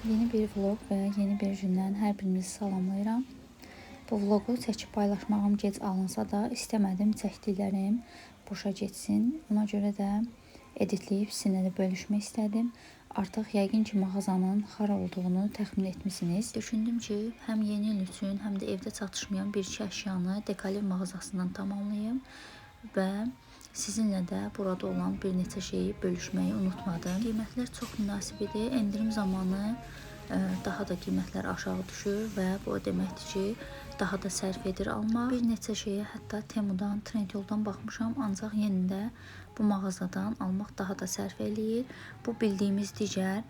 Yeni bir vlog və yeni bir gündən hər birinizi salamlayıram. Bu vlogu çəkib paylaşmağım gec alınsa da istəmədim çəkdiklərim boşa getsin. Ona görə də editləyib sizinlə də bölüşmək istədim. Artıq yəqin ki mağazanın hara olduğunu təxmin etmisiniz. Düşündüm ki həm yeni il üçün, həm də evdə çatışmayan bir-iki əşyanı Dekaliv mağazasından tamamlayım və sizinlə də burada olan bir neçə şeyi bölüşməyi unutmadım. Qiymətlər çox münasib idi. Endirim zamanı daha da qiymətlər aşağı düşür və bu o deməkdir ki, daha da sərf edir almaq. Bir neçə şeyə hətta Temudan, Trendyoldan baxmışam, ancaq yenə də bu mağazadan almaq daha da sərf eləyir. Bu bildiyimiz digər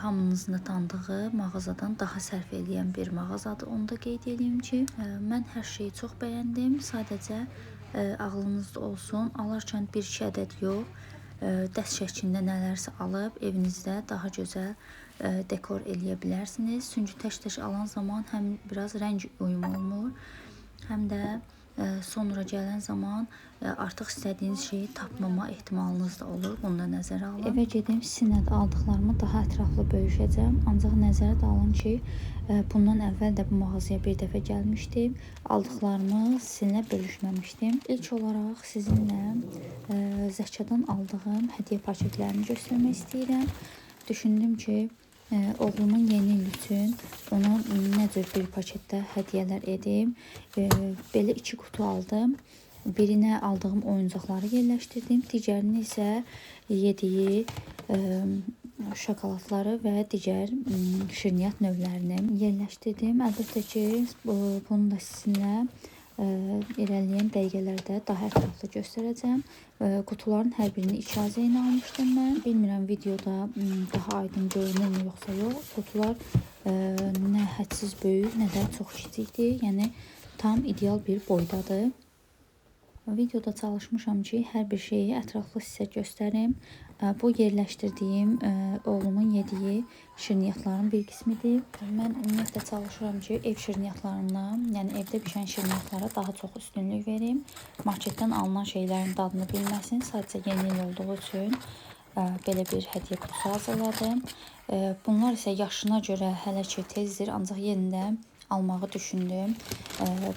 hamınızın da tanıdığı mağazadan daha sərf eləyən bir mağazadır. Onu da qeyd edeyim ki, mən hər şeyi çox bəyəndim. Sadəcə ağlınızda olsun, alarkən bir-iki ədəd yox, dəst şəklində nələrsə alıb evinizdə daha gözəl dekor eləyə bilərsiniz. Çünki tək-tək alan zaman həm biraz rəng uyumu olmur, həm də sonra gələn zaman artıq istədiyiniz şeyi tapmama ehtimalınız da olur. Bunu da nəzərə alın. Evə gedim sizinlə də aldıqlarımı daha ətraflı bölüşəcəm. Ancaq nəzərə də alın ki, bundan əvvəl də bu mağazaya bir dəfə gəlmişdim. Aldıqlarımı sizinlə bölüşməmişdim. İlk olaraq sizinlə Zəkadan aldığım hədiyyə paketlərini göstərmək istəyirəm. Düşündüm ki, oğlumun yeni il üçün ona nə cür bir paketdə hədiyyələr edim. Belə 2 kutu aldım. Birinə aldığım oyuncaqları yerləşdirdim. Digərini isə yediyi şokoladları və digər şirniyyat növlərini yerləşdirdim. Əlbəttə ki, bunu da sizinlə irəliləyən dəqiqələrdə daha ətraflı göstərəcəm. Qutuların hər birini 2 azəyini almışdım mən. Bilmirəm videoda daha aydın görünür yoxsa yox. Qutular nə hədsiz böyük, nə də çox kiçikdir. Yəni tam ideal bir boydadır. Videoda çalışmışam ki, hər bir şeyi ətraflı sizə göstərim. Bu yerləşdirdiyim oğlumun yediyi şirniyyatların bir qismidir. Mən ümumiyyətlə çalışıram ki, ev şirniyyatlarından, yəni evdə bişən şirniyyatlara daha çox üstünlük verim. Marketdən alınan şeylərin dadını bilməsin. Sadəcə yeni il olduğu üçün belə bir hədiyyə qutusu hazırladım. Bunlar isə yaşına görə hələ ki tezdir, ancaq yenə də almağı düşündüm.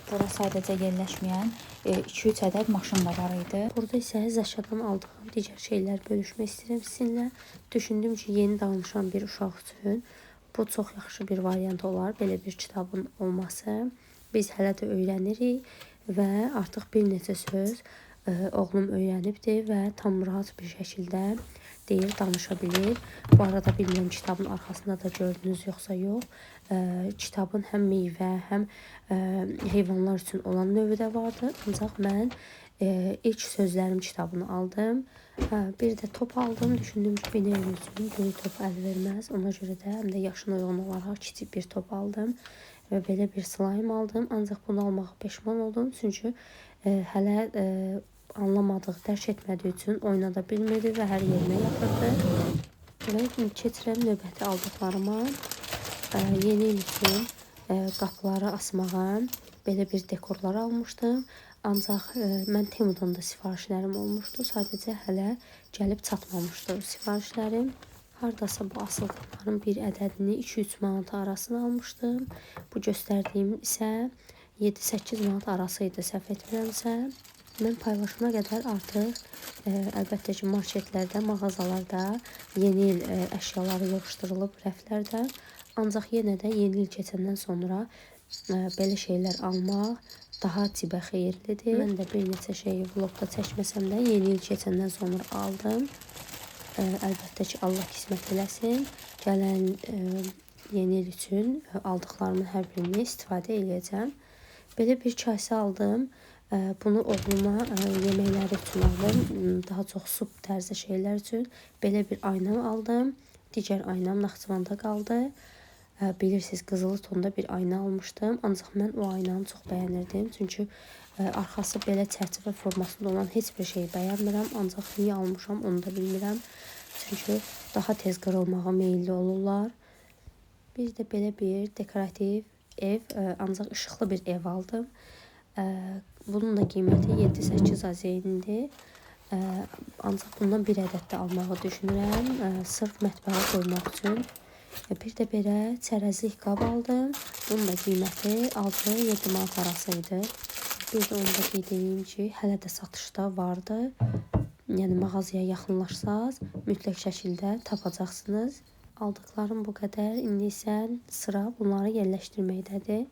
Bura sadəcə yerləşməyən 2-3 ədəd maşın da var idi. Burada isə Zəşadan aldığım digər şeylər bölüşmək istəyirəm sizinlə. Düşündüm ki, yeni danışan bir uşaq üçün bu çox yaxşı bir variant olar, belə bir kitabın olması. Biz hələ də öyrənirik və artıq bir neçə söz oğlum öyrənibdir və tam rahat bir şəkildə deyir, danışa bilir. Bu arada bilmirəm kitabın arxasında da gördünüz yoxsa yox. Kitabın həm meyvə, həm heyvanlar üçün olan növü də vardı. Ancaq mən ilk sözlərim kitabını aldım. Bir də top aldım. Düşündüm ki, bir nevi üçün böyük top əl verməz. Ona görə də həm də yaşına uyğun olaraq kiçik bir top aldım. Və belə bir slime aldım. Ancaq bunu almağa peşman oldum. Çünki hələ anlamadıq, dərk etmədiyi üçün oynada bilmirdi və hər yerinə yatırdı. Və keçirəm növbəti aldıqlarıma. Yeni il üçün qapıları asmağa belə bir dekorlar almışdım. Ancaq mən Temudan da sifarişlərim olmuşdu. Sadəcə hələ gəlib çatmamışdı sifarişlərim. Hardasa bu asılqanların bir ədədini 2-3 manat arasını almışdım. Bu göstərdiyim isə 7-8 manat arası idi, səhv etmirəmsə. Mən paylaşana qədər artıq əlbəttə ki, marketlərdə, mağazalarda yeni il əşyaları yığışdırılıb rəflərdə. Ancaq yenə də yeni il keçəndən sonra belə şeylər almaq daha cibə xeyirlidir. Mən də bir neçə şeyi vlogda çəkməsəm də yeni il keçəndən sonra aldım. Əlbəttə ki, Allah qismət eləsin. Gələn yeni il üçün aldıqlarımın hər birini istifadə edəcəm. Belə bir kase aldım. Bunu oğluma yeməkləri üçün aldım. Daha çox sup tərzə şeylər üçün. Belə bir aynam aldım. Digər aynam Naxçıvanda qaldı. Bilirsiniz, qızılı tonda bir ayna almışdım. Ancaq mən o aynanı çox bəyənirdim. Çünki arxası belə çərçivə formasında olan heç bir şeyi bəyənmirəm. Ancaq niyə almışam onu da bilmirəm. Çünki daha tez qırılmağa meyilli olurlar. Bir də belə bir dekorativ ev, ancaq işıqlı bir ev aldım. Bunun da qiyməti 7-8 azeyindir. Ancaq bundan bir ədəd də almağı düşünürəm. Sırf mətbəyə qoymaq üçün. Bir də belə çərəzlik qab aldım. Bunun da qiyməti 6-7 manat arası idi. Bir də onu da qeyd edeyim ki, hələ də satışda vardı. Yəni mağazaya yaxınlaşsaz mütləq şəkildə tapacaqsınız. Aldıqlarım bu qədər. İndi isə sıra bunları yerləşdirməkdədir.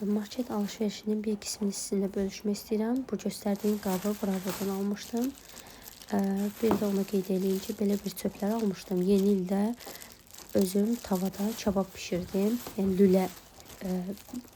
Market alışverişinin bir qismini sizinlə bölüşmək istəyirəm. Bu göstərdiyim qabı Bravo'dan almışdım. Bir də onu qeyd edeyim ki, belə bir çöplər almışdım. Yeni ildə özüm tavada kabab pişirdim. Yəni lülə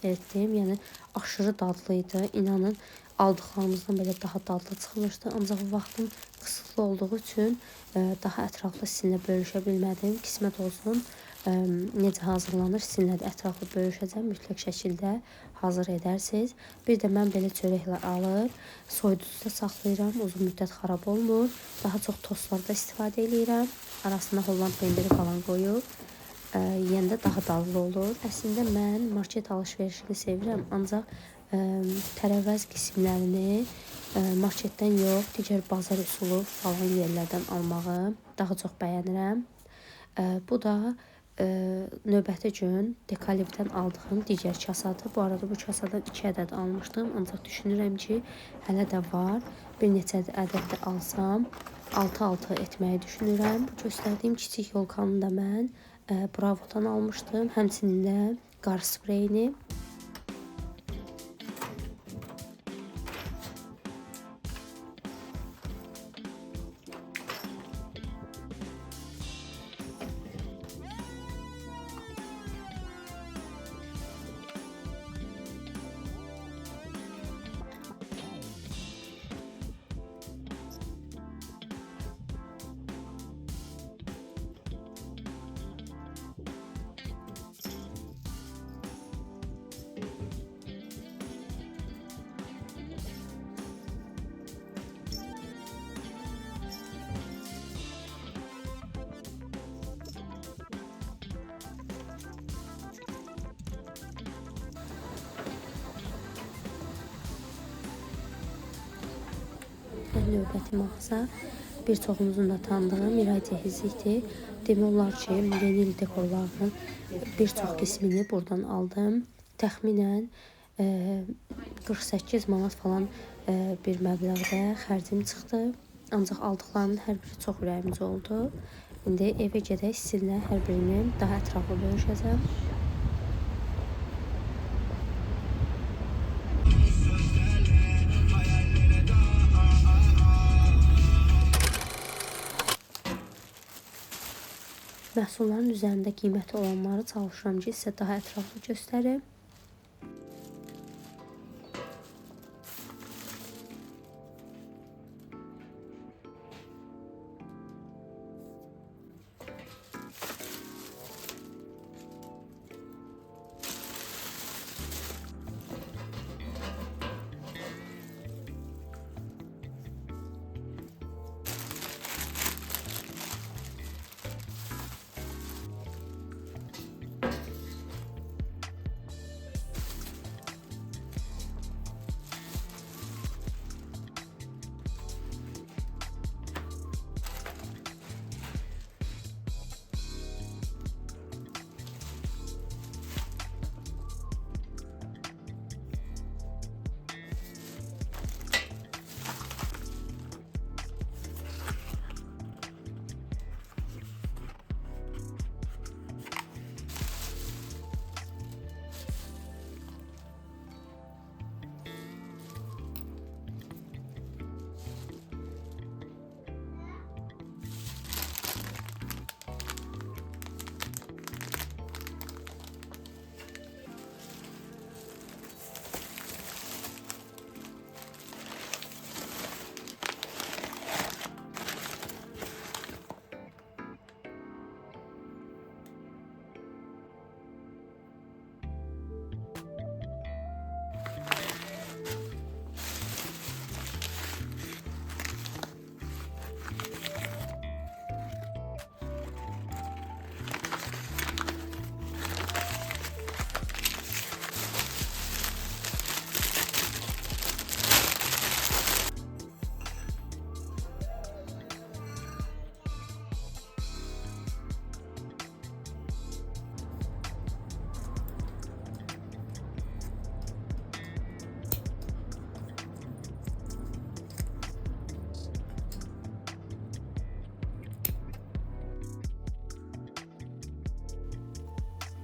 etdim. Yəni aşırı dadlıydı. İnanın aldıqlarımızdan belə daha dadlı çıxmışdı. Ancaq vaxtım qısıtlı olduğu üçün daha ətraflı sizinlə bölüşə bilmədim. Qismət olsun. Necə hazırlanır sizinlə də ətraflı bölüşəcəm. Mütləq şəkildə hazır edərsiniz. Bir də mən belə çörəklər alıb soyuducuda saxlayıram. Uzun müddət xarab olmur. Daha çox tostlarda istifadə edirəm. Arasına Holland pendiri falan qoyub yeyəndə daha dadlı olur. Əslində mən market alışverişini sevirəm. Ancaq tərəvəz qismlərini marketdən yox, digər bazar üsulu falan yerlərdən almağı daha çox bəyənirəm. Bu da növbəti gün Dekalibdən aldığım digər kasadır. Bu arada bu kasadan 2 ədəd almışdım. Ancaq düşünürəm ki, hələ də var. Bir neçə ədəd də alsam 6-6 etməyi düşünürəm. Bu göstərdiyim kiçik yolkanı da mən Bravo'dan almışdım. Həmçinin də qar spreyini. Növbəti mağaza bir çoxumuzun da tanıdığı Miray Cehizlikdir. Demək olar ki, yeni il dekorlarının bir çox qismini buradan aldım. Təxminən 48 manat falan bir məbləğdə xərcim çıxdı. Ancaq aldıqlarımın hər biri çox ürəyimcə oldu. İndi evə gedək sizinlə hər birini daha ətraflı bölüşəcəm. Məhsulların üzərində qiyməti olanları çalışıram ki, sizə daha ətraflı göstərim.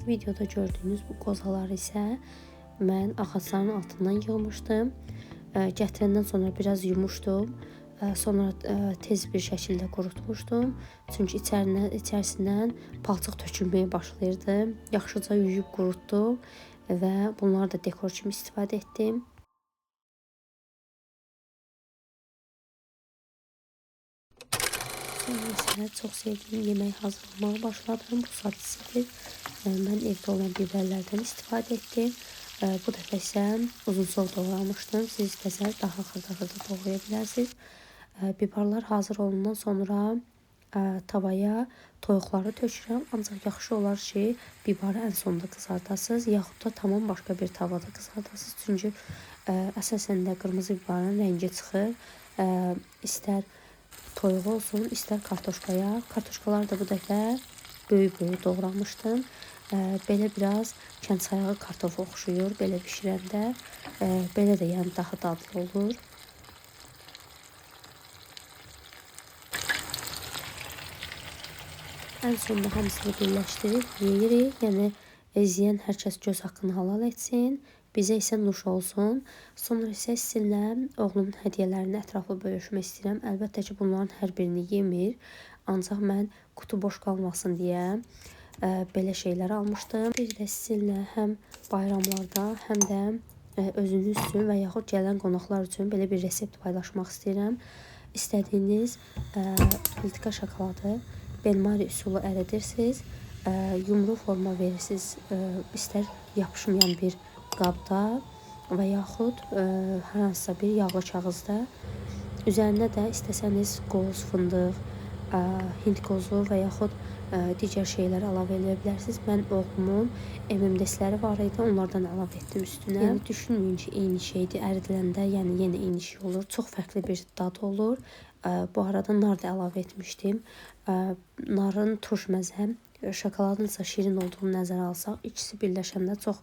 videoda gördüyünüz bu qozaları isə mən ağacların altından yığmışdım. Gətirəndən sonra biraz yumuşdum. Sonra tez bir şəkildə qurutmuşdum. Çünki içərisindən palçıq tökülməyə başlayırdı. Yaxşıca yuyub qurutdum və bunları da dekor kimi istifadə etdim. Sonra isə çox sevdiyim yemək hazırlamağa başladım. Bu sadisidir. Mən evdə olan biberlərdən istifadə etdim. Bu dəfə isə uzunsov doğramışdım. Siz istəsəz daha xırda-xırda doğraya bilərsiniz. Biberlər hazır olandan sonra tavaya toyuqları tökürəm. Ancaq yaxşı olar ki, biberi ən sonda qızardasınız, yaxud da tamam başqa bir tavada qızardasınız. Çünki əsasən də qırmızı biberin rəngi çıxır. İstər toyuq olsun, istər kartoşkaya. Kartoşkalar da bu dəfə böyük-böyük doğramışdım. Belə biraz kənd sayağı kartof oxşuyur, belə bişirəndə. Belə də yəni daha dadlı olur. Ən sonunda hamısını birləşdirib yeyirik. Yəni yeyən hər kəs göz haqqını halal etsin. Bizə isə nuş olsun. Sonra isə sizinlə oğlumun hədiyyələrini ətraflı bölüşmək istəyirəm. Əlbəttə ki, bunların hər birini yemir. Ancaq mən qutu boş qalmasın deyə belə şeylər almışdım. Bir də sizinlə həm bayramlarda, həm də özünüz üçün və yaxud gələn qonaqlar üçün belə bir resept paylaşmaq istəyirəm. İstədiyiniz iltika şokoladı benmari üsulu əridirsiniz. Yumru forma verirsiniz. İstər yapışmayan bir qabda və yaxud hər hansısa bir yağlı kağızda. Üzərində də istəsəniz qoz, fındıq, hind qozu və yaxud digər şeyləri əlavə edə bilərsiniz. Mən oğlumun MMDS-ləri var idi, onlardan əlavə etdim üstünə. Yəni düşünməyin ki, eyni şeydir. Əridiləndə yəni yenə eyni şey olur. Çox fərqli bir dad olur. Bu arada nar da əlavə etmişdim. Narın turş məzəm, şokoladın isə şirin olduğunu nəzərə alsaq, ikisi birləşəndə çox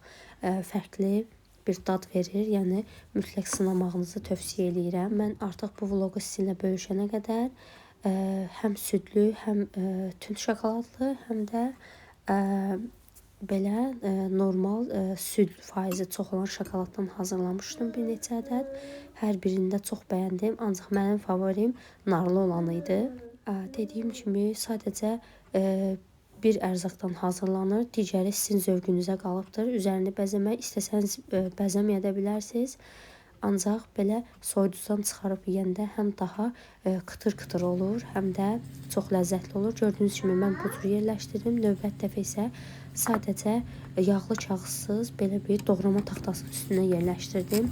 fərqli bir dad verir. Yəni mütləq sınamağınızı tövsiyə edirəm. Mən artıq bu vlogu sizinlə bölüşənə qədər həm südlü, həm tünd şokoladlı, həm də belə normal süd faizi çox olan şokoladdan hazırlamışdım bir neçə ədəd. Hər birində çox bəyəndim, ancaq mənim favorim narlı olan idi. Dediyim kimi sadəcə bir ərzaqdan hazırlanır, digəri sizin zövqünüzə qalıbdır. Üzərini bəzəmək istəsəniz bəzəməyə də bilərsiniz. Ancaq belə soyuducudan çıxarıb yeyəndə həm daha qıtır-qıtır olur, həm də çox ləzzətli olur. Gördüyünüz kimi mən bu cür yerləşdirdim. Növbət dəfə isə sadəcə yağlı kağızsız belə bir doğrama taxtasının üstünə yerləşdirdim.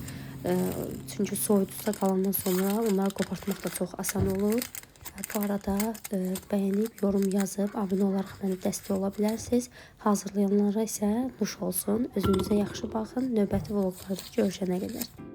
Çünki soyuducuda qalandan sonra onları qopartmaq da çox asan olur. Bu arada bəyənib, yorum yazıb, abunə olaraq mənə dəstək ola bilərsiniz. Hazırlayanlara isə nuş olsun. Özünüzə yaxşı baxın. Növbəti vloglarda görüşənə qədər.